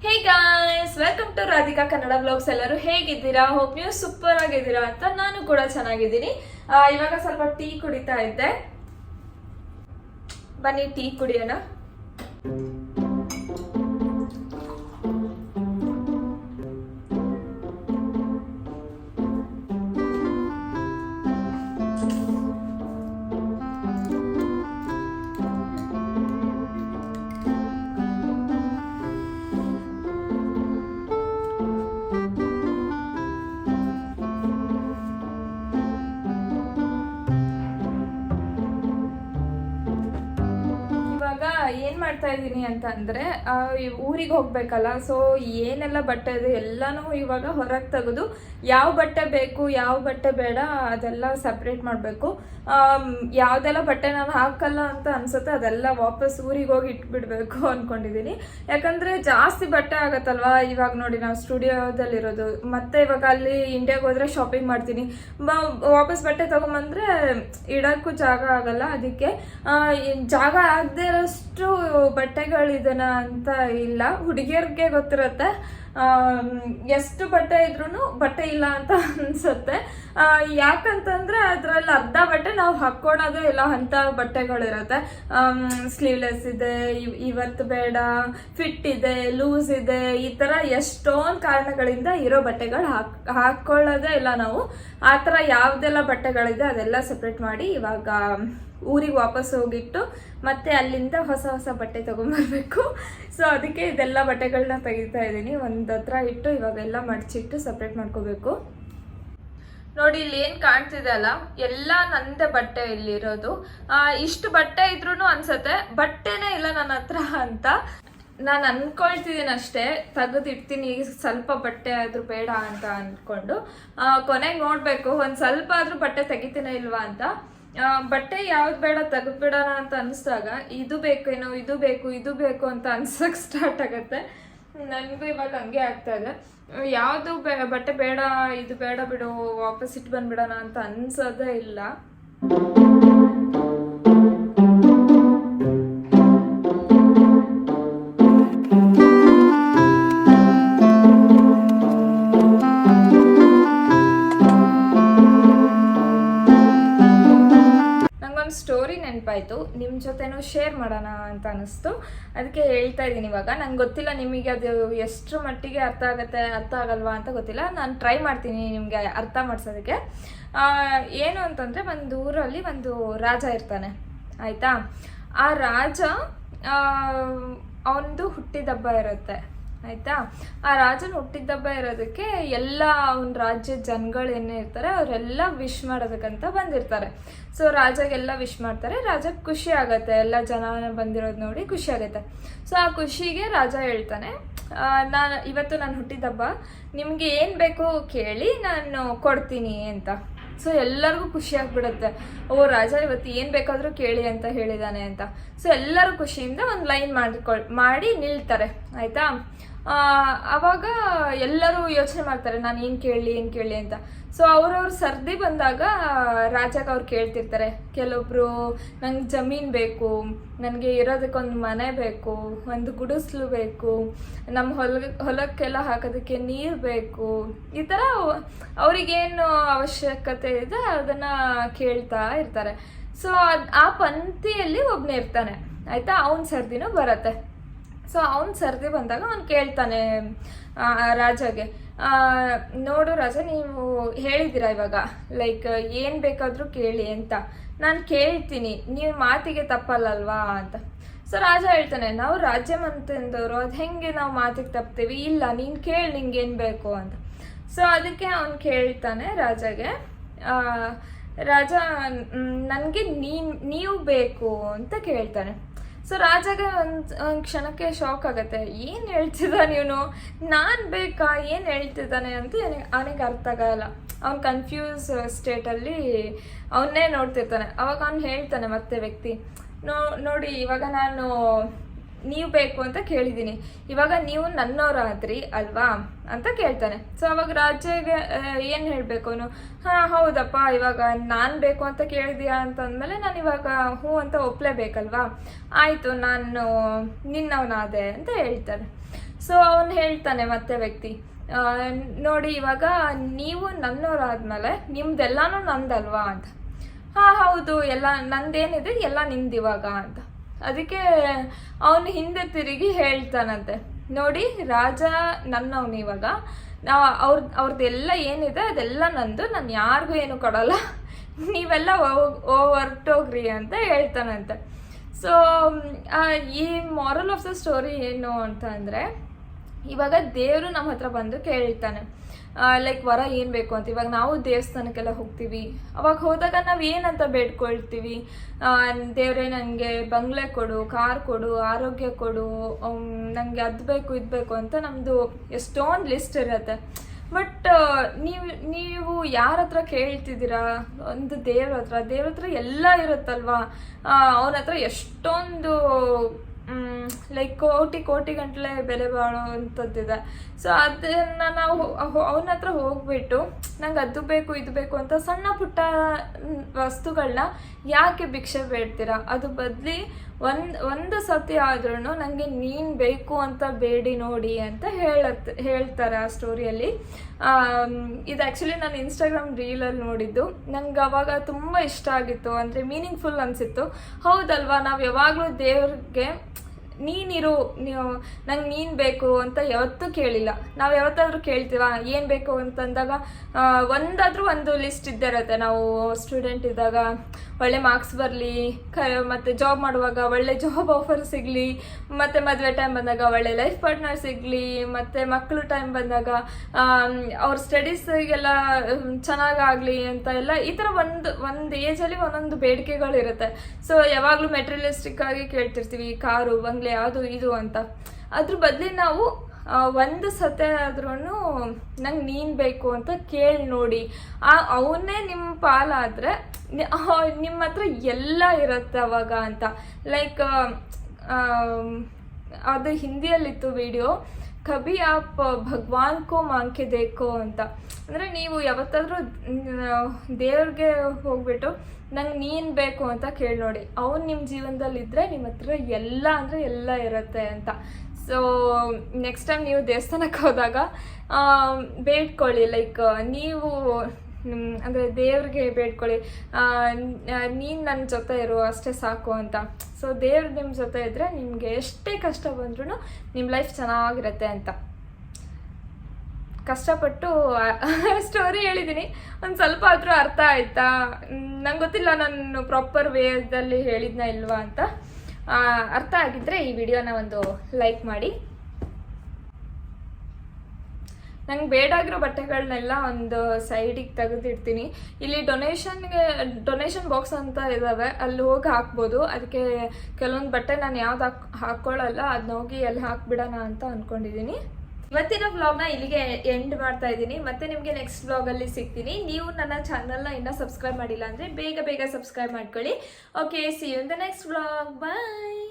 Hey guys, welcome to Radhika Kannada vlogs. ಎಲ್ಲರೂ ಹೇಗಿದ್ದೀರಾ? Hope ನೀವು ಸೂಪರ್ ಆಗಿದ್ದೀರಾ ಅಂತ. ನಾನು ಕೂಡ ಚೆನ್ನಾಗಿದ್ದೀನಿ. ಇವಾಗ ಸ್ವಲ್ಪ ಟೀ ಕುಡಿತಾ ಇದ್ದೆ. ಬನ್ನಿ ಟೀ ಕುಡಿಯೋಣ. ಏನ್ ಮಾಡ್ತಾ ಇದ್ದೀನಿ ಅಂತ ಅಂದ್ರೆ ಊರಿಗೆ ಹೋಗ್ಬೇಕಲ್ಲ. ಸೊ ಏನೆಲ್ಲ ಬಟ್ಟೆ ಇದೆ ಎಲ್ಲಾನು ಇವಾಗ ಹೊರಗೆ ತೆಗೆದು ಯಾವ ಬಟ್ಟೆ ಬೇಕು ಯಾವ ಬಟ್ಟೆ ಬೇಡ ಅದೆಲ್ಲ ಸಪ್ರೇಟ್ ಮಾಡಬೇಕು. ಯಾವ್ದೆಲ್ಲ ಬಟ್ಟೆ ನಾನು ಹಾಕಲ್ಲ ಅಂತ ಅನ್ಸುತ್ತೆ ಅದೆಲ್ಲ ವಾಪಸ್ ಊರಿಗೆ ಹೋಗಿ ಇಟ್ಬಿಡ್ಬೇಕು ಅನ್ಕೊಂಡಿದೀನಿ. ಯಾಕಂದ್ರೆ ಜಾಸ್ತಿ ಬಟ್ಟೆ ಆಗತ್ತಲ್ವಾ. ಇವಾಗ ನೋಡಿ ನಾವು ಸ್ಟುಡಿಯೋದಲ್ಲಿರೋದು, ಮತ್ತೆ ಇವಾಗ ಅಲ್ಲಿ ಇಂಡಿಯಾಗೆ ಹೋದ್ರೆ ಶಾಪಿಂಗ್ ಮಾಡ್ತೀನಿ, ವಾಪಸ್ ಬಟ್ಟೆ ತಗೊಂಬಂದ್ರೆ ಇಡಕ್ಕೂ ಜಾಗ ಆಗಲ್ಲ. ಅದಕ್ಕೆ ಜಾಗ ಆಗದೆ ಇರೋಷ್ಟು ಬಟ್ಟೆಗಳಿದನ ಅಂತ ಇಲ್ಲ. ಹುಡುಗಿಯರ್ಗೆ ಗೊತ್ತಿರತ್ತೆ ಎಷ್ಟು ಬಟ್ಟೆ ಇದ್ರೂ ಬಟ್ಟೆ ಇಲ್ಲ ಅಂತ ಅನ್ಸುತ್ತೆ. ಯಾಕಂತಂದ್ರೆ ಅದ್ರಲ್ಲಿ ಅರ್ಧ ಬಟ್ಟೆ ನಾವು ಹಾಕೊಳ್ಳೋದೇ ಇಲ್ಲ ಅಂತ ಬಟ್ಟೆಗಳಿರತ್ತೆ. ಸ್ಲೀವ್ಲೆಸ್ ಇದೆ, ಇವತ್ತು ಬೇಡ, ಫಿಟ್ ಇದೆ, ಲೂಸ್ ಇದೆ, ಈ ತರ ಎಷ್ಟೊಂದು ಕಾರಣಗಳಿಂದ ಇರೋ ಬಟ್ಟೆಗಳು ಹಾಕೊಳ್ಳೋದೇ ಇಲ್ಲ ನಾವು. ಆ ಥರ ಯಾವ್ದೆಲ್ಲ ಬಟ್ಟೆಗಳಿದೆ ಅದೆಲ್ಲ ಸಪ್ರೇಟ್ ಮಾಡಿ ಇವಾಗ ಊರಿಗೆ ವಾಪಸ್ ಹೋಗಿಟ್ಟು ಮತ್ತೆ ಅಲ್ಲಿಂದ ಹೊಸ ಹೊಸ ಬಟ್ಟೆ ತಗೊಂಡ್ಬರ್ಬೇಕು. ಸೊ ಅದಕ್ಕೆ ಇದೆಲ್ಲ ಬಟ್ಟೆಗಳನ್ನ ತೆಗಿತಾ ಇದ್ದೀನಿ. ಒಂದು ಹತ್ರ ಇಟ್ಟು ಇವಾಗೆಲ್ಲ ಮಡಚಿಟ್ಟು ಸಪ್ರೇಟ್ ಮಾಡ್ಕೋಬೇಕು. ನೋಡಿ ಇಲ್ಲಿ ಏನ್ ಕಾಣ್ತಿದೆ ಅಲ್ಲ, ಎಲ್ಲ ನಂದೇ ಬಟ್ಟೆ ಇಲ್ಲಿರೋದು. ಇಷ್ಟು ಬಟ್ಟೆ ಇದ್ರೂ ಅನ್ಸತ್ತೆ ಬಟ್ಟೆನೇ ಇಲ್ಲ ನನ್ನ ಹತ್ರ ಅಂತ. ನಾನು ಅನ್ಕೊಳ್ತಿದ್ದೀನಿ ಅಷ್ಟೇ, ತೆಗೆದಿಡ್ತೀನಿ ಸ್ವಲ್ಪ ಬಟ್ಟೆ ಆದ್ರೂ ಬೇಡ ಅಂತ ಅನ್ಕೊಂಡು. ಕೊನೆಗೆ ನೋಡ್ಬೇಕು ಒಂದ್ ಸ್ವಲ್ಪ ಆದ್ರೂ ಬಟ್ಟೆ ತೆಗಿತೀನ ಇಲ್ವಾ ಅಂತ. ಬಟ್ಟೆ ಯಾವ್ದು ಬೇಡ ತೆಗೆದ್ಬಿಡೋಣ ಅಂತ ಅನಿಸ್ದಾಗ ಇದು ಬೇಕೇನೋ, ಇದು ಬೇಕು, ಇದು ಬೇಕು ಅಂತ ಅನ್ಸಕ್ ಸ್ಟಾರ್ಟ್ ಆಗತ್ತೆ. ನನಗೂ ಇವಾಗ ಹಂಗೆ ಆಗ್ತಾ ಇದೆ. ಯಾವುದು ಬಟ್ಟೆ ಬೇಡ, ಇದು ಬೇಡ ಬಿಡು, ವಾಪಸ್ ಇಟ್ಟು ಬಂದ್ಬಿಡೋಣ ಅಂತ ಅನ್ಸೋದೇ ಇಲ್ಲ. ಸ್ಟೋರಿ ನೆನಪಾಯ್ತು, ನಿಮ್ಮ ಜೊತೆನೂ ಶೇರ್ ಮಾಡೋಣ ಅಂತ ಅನಿಸ್ತು. ಅದಕ್ಕೆ ಹೇಳ್ತಾ ಇದ್ದೀನಿ. ಇವಾಗ ನಂಗೆ ಗೊತ್ತಿಲ್ಲ ನಿಮಗೆ ಅದು ಎಷ್ಟರ ಮಟ್ಟಿಗೆ ಅರ್ಥ ಆಗುತ್ತೆ ಅರ್ಥ ಆಗಲ್ವಾ ಅಂತ ಗೊತ್ತಿಲ್ಲ. ನಾನು ಟ್ರೈ ಮಾಡ್ತೀನಿ ನಿಮಗೆ ಅರ್ಥ ಮಾಡಿಸೋದಕ್ಕೆ. ಏನು ಅಂತಂದರೆ, ಒಂದು ಊರಲ್ಲಿ ಒಂದು ರಾಜ ಇರ್ತಾನೆ, ಆಯಿತಾ. ಆ ರಾಜ ಅವನದು ಹುಟ್ಟಿದಬ್ಬ ಇರುತ್ತೆ, ಆಯಿತಾ. ಆ ರಾಜನ ಹುಟ್ಟಿದಬ್ಬ ಇರೋದಕ್ಕೆ ಎಲ್ಲ ಅವನ ರಾಜ್ಯದ ಜನಗಳು ಏನೇ ಇರ್ತಾರೆ ಅವರೆಲ್ಲ ವಿಶ್ ಮಾಡೋದಕ್ಕಂತ ಬಂದಿರ್ತಾರೆ. ಸೊ ರಾಜಗೆಲ್ಲ ವಿಶ್ ಮಾಡ್ತಾರೆ. ರಾಜಕ್ಕೆ ಖುಷಿ ಆಗತ್ತೆ, ಎಲ್ಲ ಜನ ಬಂದಿರೋದು ನೋಡಿ ಖುಷಿ ಆಗತ್ತೆ. ಸೊ ಆ ಖುಷಿಗೆ ರಾಜ ಹೇಳ್ತಾನೆ, ಇವತ್ತು ನಾನು ಹುಟ್ಟಿದಬ್ಬ, ನಿಮಗೆ ಏನು ಬೇಕು ಕೇಳಿ ನಾನು ಕೊಡ್ತೀನಿ ಅಂತ. ಸೊ ಎಲ್ಲರಿಗೂ ಖುಷಿ ಆಗ್ಬಿಡುತ್ತೆ, ಓ ರಾಜ ಇವತ್ತು ಏನು ಬೇಕಾದರೂ ಕೇಳಿ ಅಂತ ಹೇಳಿದಾನೆ ಅಂತ. ಸೊ ಎಲ್ಲರೂ ಖುಷಿಯಿಂದ ಒಂದು ಲೈನ್ ಮಾಡಿ ನಿಲ್ತಾರೆ, ಆಯಿತಾ. ಆವಾಗ ಎಲ್ಲರೂ ಯೋಚನೆ ಮಾಡ್ತಾರೆ, ನಾನು ಏನು ಕೇಳಲಿ ಅಂತ. ಸೊ ಅವ್ರವ್ರ ಸರ್ದಿ ಬಂದಾಗ ರಾಜಾಗ ಅವ್ರು ಕೇಳ್ತಿರ್ತಾರೆ. ಕೆಲವೊಬ್ರು ನಂಗೆ ಜಮೀನು ಬೇಕು, ನನಗೆ ಇರೋದಕ್ಕೊಂದು ಮನೆ ಬೇಕು, ಒಂದು ಗುಡಿಸ್ಲು ಬೇಕು, ನಮ್ಮ ಹೊಲಕ್ಕೆಲ್ಲ ಹಾಕೋದಕ್ಕೆ ನೀರು ಬೇಕು, ಈ ಥರ ಅವ್ರಿಗೇನು ಅವಶ್ಯಕತೆ ಇದೆ ಅದನ್ನು ಕೇಳ್ತಾ ಇರ್ತಾರೆ. ಸೊ ಆ ಪಂಕ್ತಿಯಲ್ಲಿ ಒಬ್ಬನೇ ಇರ್ತಾನೆ, ಆಯಿತಾ. ಅವನ ಸರ್ದಿನೂ ಬರುತ್ತೆ. ಸೊ ಅವ್ನು ಸರ್ದಿ ಬಂದಾಗ ಅವ್ನು ಕೇಳ್ತಾನೆ ರಾಜಾಗೆ, ನೋಡು ರಾಜ, ನೀವು ಹೇಳಿದ್ದೀರಾ ಇವಾಗ ಲೈಕ್ ಏನು ಬೇಕಾದರೂ ಕೇಳಿ ಅಂತ. ನಾನು ಕೇಳ್ತೀನಿ, ನೀವು ಮಾತಿಗೆ ತಪ್ಪಲ್ಲಲ್ವಾ ಅಂತ. ಸೊ ರಾಜ ಹೇಳ್ತಾನೆ, ನಾವು ರಾಜ್ಯ ಮಂತ್ರಿದವರು, ಅದು ಹೆಂಗೆ ನಾವು ಮಾತಿಗೆ ತಪ್ತೀವಿ? ಇಲ್ಲ, ನೀನು ಕೇಳಿ ನಿಂಗೇನು ಬೇಕು ಅಂತ. ಸೊ ಅದಕ್ಕೆ ಅವನು ಕೇಳ್ತಾನೆ ರಾಜಾಗೆ, ರಾಜ ನನಗೆ ನೀವು ಬೇಕು ಅಂತ ಕೇಳ್ತಾನೆ. ಸೊ ರಾಜಾಗೆ ಒಂದು ಕ್ಷಣಕ್ಕೆ ಶಾಕ್ ಆಗುತ್ತೆ, ಏನು ಹೇಳ್ತಿದ್ದಾನೆ ಇವನು, ನಾನು ಬೇಕಾ, ಏನು ಹೇಳ್ತಿದ್ದಾನೆ ಅಂತ ಅವನಿಗೆ ಅರ್ಥ ಆಗಲ್ಲ. ಅವ್ನು ಕನ್ಫ್ಯೂಸ್ ಸ್ಟೇಟಲ್ಲಿ ಅವನ್ನೇ ನೋಡ್ತಿರ್ತಾನೆ. ಅವಾಗ ಅವ್ನು ಹೇಳ್ತಾನೆ ಮತ್ತೆ ವ್ಯಕ್ತಿ, ನೋಡಿ ಇವಾಗ ನಾನು ನೀವು ಬೇಕು ಅಂತ ಕೇಳಿದ್ದೀನಿ, ಇವಾಗ ನೀವು ನನ್ನವರಾದ್ರಿ ಅಲ್ವಾ ಅಂತ ಕೇಳ್ತಾನೆ. ಸೊ ಅವಾಗ ರಾಜಗೆ ಏನು ಹೇಳಬೇಕು ಅವನು, ಹಾಂ ಹೌದಪ್ಪ, ಇವಾಗ ನಾನು ಬೇಕು ಅಂತ ಕೇಳಿದ್ಯಾ ಅಂತಂದಮೇಲೆ ನಾನು ಇವಾಗ ಹ್ಞೂ ಅಂತ ಒಪ್ಪಲೇಬೇಕಲ್ವಾ, ಆಯಿತು ನಾನು ನಿನ್ನವನಾದೆ ಅಂತ ಹೇಳ್ತಾನೆ. ಸೊ ಅವನು ಹೇಳ್ತಾನೆ ಮತ್ತೆ ವ್ಯಕ್ತಿ, ನೋಡಿ ಇವಾಗ ನೀವು ನನ್ನವರಾದ್ಮೇಲೆ ನಿಮ್ದೆಲ್ಲಾನು ನಂದಲ್ವಾ ಅಂತ. ಹೌದು, ಎಲ್ಲ ನಂದೇನಿದೆ ಎಲ್ಲ ನಿಮ್ದು ಇವಾಗ ಅಂತ. ಅದಕ್ಕೆ ಅವನು ಹಿಂದೆ ತಿರುಗಿ ಹೇಳ್ತಾನಂತೆ, ನೋಡಿ ರಾಜ ನನ್ನವನು, ಇವಾಗ ಅವ್ರದ್ದೆಲ್ಲ ಏನಿದೆ ಅದೆಲ್ಲ ನಂದು, ನಾನು ಯಾರಿಗೂ ಏನು ಕೊಡಲ್ಲ, ನೀವೆಲ್ಲ ಹೊರಟೋಗ್ರಿ ಅಂತ ಹೇಳ್ತಾನಂತೆ. ಸೊ ಈ ಮಾರಲ್ ಆಫ್ ದ ಸ್ಟೋರಿ ಏನು ಅಂತ ಅಂದರೆ, ಇವಾಗ ದೇವರು ನಮ್ಮ ಹತ್ರ ಬಂದು ಕೇಳ್ತಾನೆ ಲೈಕ್ ವರ ಏನು ಬೇಕು ಅಂತ. ಇವಾಗ ನಾವು ದೇವಸ್ಥಾನಕ್ಕೆಲ್ಲ ಹೋಗ್ತೀವಿ, ಅವಾಗ ಹೋದಾಗ ನಾವು ಏನಂತ ಬೇಡ್ಕೊಳ್ತೀವಿ, ದೇವರೇ ನನಗೆ ಬಂಗ್ಲೆ ಕೊಡು, ಕಾರ್ ಕೊಡು, ಆರೋಗ್ಯ ಕೊಡು, ನನಗೆ ಅದು ಬೇಕು ಇದು ಬೇಕು ಅಂತ ನಮ್ಮದು ಎಷ್ಟೊಂದು ಲಿಸ್ಟ್ ಇರುತ್ತೆ. ಬಟ್ ನೀವು ಯಾರ ಹತ್ರ ಕೇಳ್ತಿದ್ದೀರಾ? ಒಂದು ದೇವ್ರ ಹತ್ರ ಎಲ್ಲ ಇರುತ್ತಲ್ವಾ, ಅವನ ಹತ್ರ ಎಷ್ಟೊಂದು ಲೈಕ್ ಕೋಟಿ ಗಂಟಲೆ ಬೆಲೆ ಬಾಳುವಂಥದ್ದಿದೆ. ಸೊ ಅದನ್ನು ನಾವು ಅವನ ಹತ್ರ ಹೋಗ್ಬಿಟ್ಟು ನಂಗೆ ಅದು ಬೇಕು ಇದು ಬೇಕು ಅಂತ ಸಣ್ಣ ಪುಟ್ಟ ವಸ್ತುಗಳನ್ನ ಯಾಕೆ ಭಿಕ್ಷೆ ಬೇಡ್ತೀರಾ? ಅದು ಬದಲಿ ಒಂದು ಸತಿ ಆದ್ರೂ ನನಗೆ ನೀನು ಬೇಕು ಅಂತ ಬೇಡಿ ನೋಡಿ ಅಂತ ಹೇಳ್ತಾರೆ ಆ ಸ್ಟೋರಿಯಲ್ಲಿ. ಇದು ಆ್ಯಕ್ಚುಲಿ ನಾನು ಇನ್ಸ್ಟಾಗ್ರಾಮ್ ರೀಲಲ್ಲಿ ನೋಡಿದ್ದು, ನಂಗೆ ಅವಾಗ ತುಂಬ ಇಷ್ಟ ಆಗಿತ್ತು, ಅಂದರೆ ಮೀನಿಂಗ್ಫುಲ್ ಅನಿಸಿತ್ತು. ಹೌದಲ್ವಾ, ನಾವು ಯಾವಾಗಲೂ ದೇವ್ರಿಗೆ ನೀನಿರು, ನಂಗೆ ನೀನು ಬೇಕು ಅಂತ ಯಾವತ್ತೂ ಕೇಳಿಲ್ಲ. ನಾವು ಯಾವತ್ತಾದ್ರೂ ಕೇಳ್ತೀವ ಏನು ಬೇಕು ಅಂತಂದಾಗ ಒಂದು ಲಿಸ್ಟ್ ಇದ್ದೇ ಇರುತ್ತೆ. ನಾವು ಸ್ಟೂಡೆಂಟ್ ಇದ್ದಾಗ ಒಳ್ಳೆ ಮಾರ್ಕ್ಸ್ ಬರಲಿ, ಮತ್ತು ಜಾಬ್ ಮಾಡುವಾಗ ಒಳ್ಳೆ ಜಾಬ್ ಆಫರ್ ಸಿಗಲಿ, ಮತ್ತು ಮದುವೆ ಟೈಮ್ ಬಂದಾಗ ಒಳ್ಳೆ ಲೈಫ್ ಪಾರ್ಟ್ನರ್ ಸಿಗಲಿ, ಮತ್ತು ಮಕ್ಕಳು ಟೈಮ್ ಬಂದಾಗ ಅವ್ರ ಸ್ಟಡೀಸಿಗೆಲ್ಲ ಚೆನ್ನಾಗಾಗಲಿ ಅಂತ ಎಲ್ಲ ಈ ಥರ ಒಂದು ಏಜಲ್ಲಿ ಒಂದೊಂದು ಬೇಡಿಕೆಗಳಿರುತ್ತೆ. ಸೊ ಯಾವಾಗಲೂ ಮೆಟೀರಿಯಲಿಸ್ಟಿಕ್ ಆಗಿ ಕೇಳ್ತಿರ್ತೀವಿ, ಕಾರು, ಬಂಗ್ಲೆ, ಅದು ಇದು ಅಂತ. ಅದ್ರ ಬದಲಿ ನಾವು ಒಂದು ಸತೆ ಆದ್ರೂ ನಂಗೆ ನೀನು ಬೇಕು ಅಂತ ಕೇಳಿ ನೋಡಿ, ಅವನ್ನೇ ನಿಮ್ಮ ಪಾಲಾದರೆ ನಿಮ್ಮ ಹತ್ರ ಎಲ್ಲ ಇರುತ್ತೆ ಅವಾಗ ಅಂತ. ಲೈಕ್ ಅದು ಹಿಂದಿಯಲ್ಲಿತ್ತು ವಿಡಿಯೋ, ಕಭಿ ಆಪ್ ಭಗವಾನ್ ಕೋ ಮಾಂಕೆ ದೇಖೋ ಅಂತ. ಅಂದರೆ ನೀವು ಯಾವತ್ತಾದರೂ ದೇವ್ರಿಗೆ ಹೋಗ್ಬಿಟ್ಟು ನಂಗೆ ನೀನು ಬೇಕು ಅಂತ ಕೇಳಿ ನೋಡಿ, ಅವ್ನು ನಿಮ್ಮ ಜೀವನದಲ್ಲಿದ್ದರೆ ನಿಮ್ಮ ಹತ್ರ ಎಲ್ಲ ಅಂದರೆ ಎಲ್ಲ ಇರುತ್ತೆ ಅಂತ. ಸೊ ನೆಕ್ಸ್ಟ್ ಟೈಮ್ ನೀವು ದೇವಸ್ಥಾನಕ್ಕೆ ಹೋದಾಗ ಬೇಡ್ಕೊಳ್ಳಿ, ಲೈಕ್ ನೀವು ಅಂದರೆ ದೇವ್ರಿಗೆ ಬೇಡ್ಕೊಳ್ಳಿ, ನೀನು ನನ್ನ ಜೊತೆ ಇರು ಅಷ್ಟೇ ಸಾಕು ಅಂತ. ಸೊ ದೇವ್ರು ನಿಮ್ಮ ಜೊತೆ ಇದ್ದರೆ ನಿಮಗೆ ಎಷ್ಟೇ ಕಷ್ಟ ಬಂದ್ರೂ ನಿಮ್ಮ ಲೈಫ್ ಚೆನ್ನಾಗಿರುತ್ತೆ ಅಂತ. ಕಷ್ಟಪಟ್ಟು ಸ್ಟೋರಿ ಹೇಳಿದ್ದೀನಿ, ಒಂದು ಸ್ವಲ್ಪ ಆದರೂ ಅರ್ಥ ಆಯ್ತಾ? ನಂಗೆ ಗೊತ್ತಿಲ್ಲ ನಾನು ಪ್ರಾಪರ್ ವೇದಲ್ಲಿ ಹೇಳಿದ್ನ ಇಲ್ವಾ ಅಂತ. ಅರ್ಥ ಆಗಿದ್ದರೆ ಈ ವಿಡಿಯೋನ ಒಂದು ಲೈಕ್ ಮಾಡಿ. ನಂಗೆ ಬೇಡಾಗಿರೋ ಬಟ್ಟೆಗಳನ್ನೆಲ್ಲ ಒಂದು ಸೈಡಿಗೆ ತೆಗೆದಿಡ್ತೀನಿ. ಇಲ್ಲಿ ಡೊನೇಷನ್ ಬಾಕ್ಸ್ ಅಂತ ಇದ್ದಾವೆ, ಅಲ್ಲಿ ಹೋಗಿ ಹಾಕ್ಬೋದು. ಅದಕ್ಕೆ ಕೆಲವೊಂದು ಬಟ್ಟೆ ನಾನು ಯಾವ್ದು ಹಾಕ್ಕೊಳ್ಳಲ್ಲ, ಅದನ್ನ ಹೋಗಿ ಎಲ್ಲಿ ಹಾಕ್ಬಿಡೋಣ ಅಂತ ಅಂದ್ಕೊಂಡಿದ್ದೀನಿ. ಇವತ್ತಿನ ವ್ಲಾಗ್ನ ಇಲ್ಲಿಗೆ ಎಂಡ್ ಮಾಡ್ತಾ ಇದ್ದೀನಿ. ಮತ್ತೆ ನಿಮಗೆ ನೆಕ್ಸ್ಟ್ ವ್ಲಾಗಲ್ಲಿ ಸಿಗ್ತೀನಿ. ನೀವು ನನ್ನ ಚಾನಲ್ನ ಇನ್ನೂ ಸಬ್ಸ್ಕ್ರೈಬ್ ಮಾಡಿಲ್ಲ ಅಂದರೆ ಬೇಗ ಸಬ್ಸ್ಕ್ರೈಬ್ ಮಾಡ್ಕೊಳ್ಳಿ. Okay, see you in the next vlog. Bye.